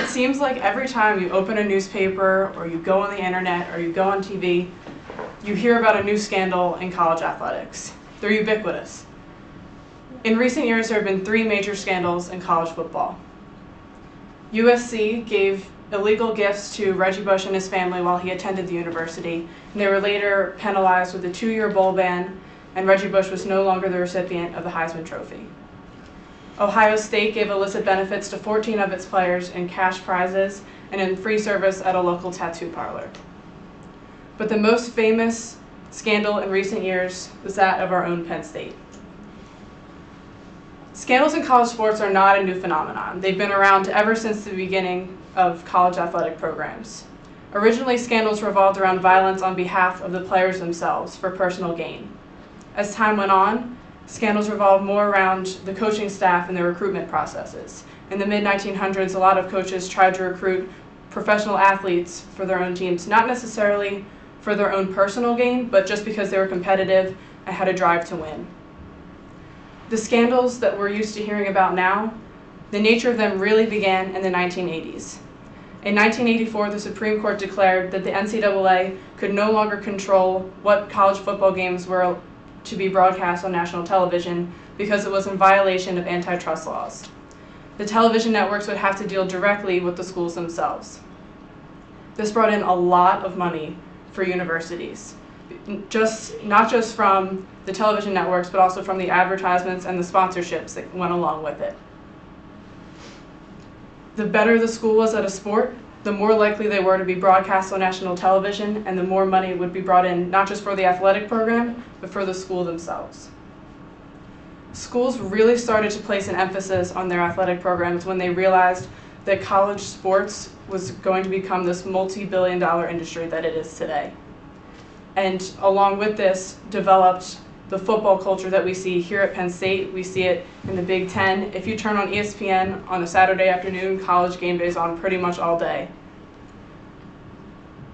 It seems like every time you open a newspaper or you go on the internet or you go on TV, you hear about a new scandal in college athletics. They're ubiquitous. In recent years, there have been 3 major scandals in college football. USC gave illegal gifts to Reggie Bush and his family while he attended the university, and they were later penalized with a 2-year bowl ban, and Reggie Bush was no longer the recipient of the Heisman Trophy. Ohio State gave illicit benefits to 14 of its players in cash prizes and in free service at a local tattoo parlor. But the most famous scandal in recent years was that of our own Penn State. Scandals in college sports are not a new phenomenon. They've been around ever since the beginning of college athletic programs. Originally, scandals revolved around violence on behalf of the players themselves for personal gain. As time went on, scandals revolved more around the coaching staff and their recruitment processes. In the mid-1900s, a lot of coaches tried to recruit professional athletes for their own teams, not necessarily for their own personal gain, but just because they were competitive and had a drive to win. The scandals that we're used to hearing about now, the nature of them really began in the 1980s. In 1984, the Supreme Court declared that the NCAA could no longer control what college football games were to be broadcast on national television because it was in violation of antitrust laws. The television networks would have to deal directly with the schools themselves. This brought in a lot of money for universities, not just from the television networks, but also from the advertisements and the sponsorships that went along with it. The better the school was at a sport, the more likely they were to be broadcast on national television, and the more money would be brought in, not just for the athletic program, but for the school themselves. Schools really started to place an emphasis on their athletic programs when they realized that college sports was going to become this multi-billion-dollar industry that it is today. And along with this, developed the football culture that we see here at Penn State. We see it in the Big Ten. If you turn on ESPN on a Saturday afternoon, college game day is on pretty much all day.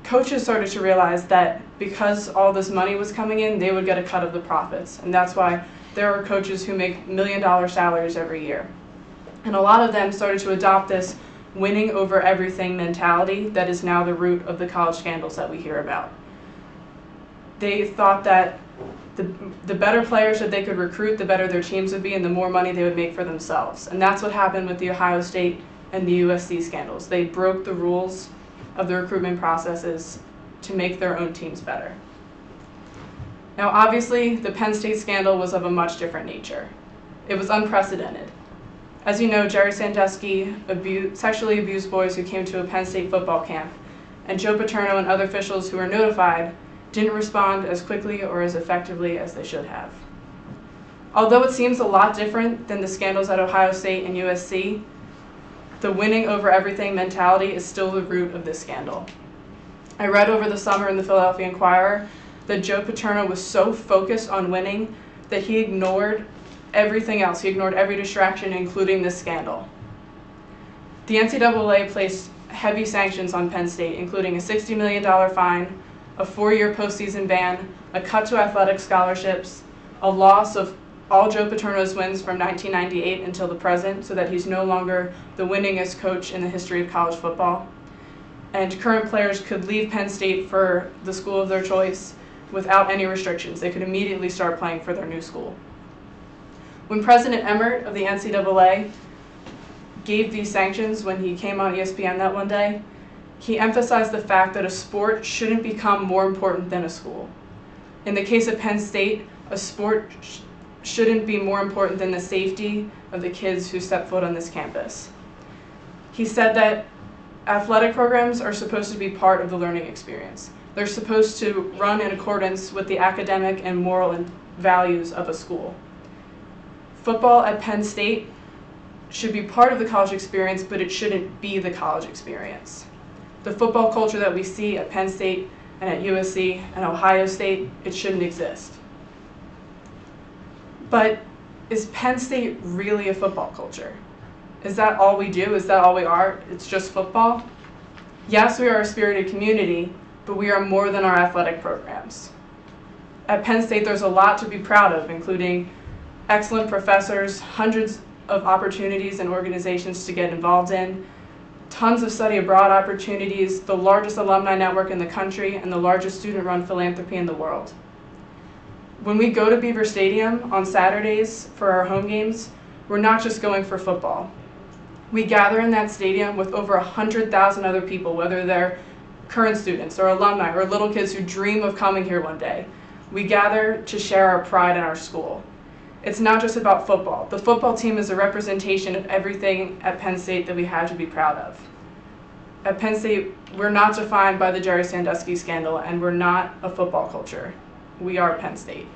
Coaches started to realize that because all this money was coming in, they would get a cut of the profits. And that's why there are coaches who make $1 million salaries every year. And a lot of them started to adopt this winning over everything mentality that is now the root of the college scandals that we hear about. They thought that the better players that they could recruit, the better their teams would be and the more money they would make for themselves. And that's what happened with the Ohio State and the USC scandals. They broke the rules of the recruitment processes to make their own teams better. Now, obviously, the Penn State scandal was of a much different nature. It was unprecedented. As you know, Jerry Sandusky sexually abused boys who came to a Penn State football camp, and Joe Paterno and other officials who were notified didn't respond as quickly or as effectively as they should have. Although it seems a lot different than the scandals at Ohio State and USC, the winning over everything mentality is still the root of this scandal. I read over the summer in the Philadelphia Inquirer that Joe Paterno was so focused on winning that he ignored everything else. He ignored every distraction, including this scandal. The NCAA placed heavy sanctions on Penn State, including a $60 million fine, a 4-year postseason ban, a cut to athletic scholarships, a loss of all Joe Paterno's wins from 1998 until the present, so that he's no longer the winningest coach in the history of college football. And current players could leave Penn State for the school of their choice without any restrictions. They could immediately start playing for their new school. When President Emmert of the NCAA gave these sanctions when he came on ESPN that one day, he emphasized the fact that a sport shouldn't become more important than a school. In the case of Penn State, a sport shouldn't be more important than the safety of the kids who step foot on this campus. He said that athletic programs are supposed to be part of the learning experience. They're supposed to run in accordance with the academic and moral and values of a school. Football at Penn State should be part of the college experience, but it shouldn't be the college experience. The football culture that we see at Penn State and at USC and Ohio State, it shouldn't exist. But is Penn State really a football culture? Is that all we do? Is that all we are? It's just football? Yes, we are a spirited community, but we are more than our athletic programs. At Penn State, there's a lot to be proud of, including excellent professors, hundreds of opportunities and organizations to get involved in, tons of study abroad opportunities, the largest alumni network in the country, and the largest student-run philanthropy in the world. When we go to Beaver Stadium on Saturdays for our home games, we're not just going for football. We gather in that stadium with over 100,000 other people, whether they're current students or alumni or little kids who dream of coming here one day. We gather to share our pride in our school. It's not just about football. The football team is a representation of everything at Penn State that we have to be proud of. At Penn State, we're not defined by the Jerry Sandusky scandal, and we're not a football culture. We are Penn State.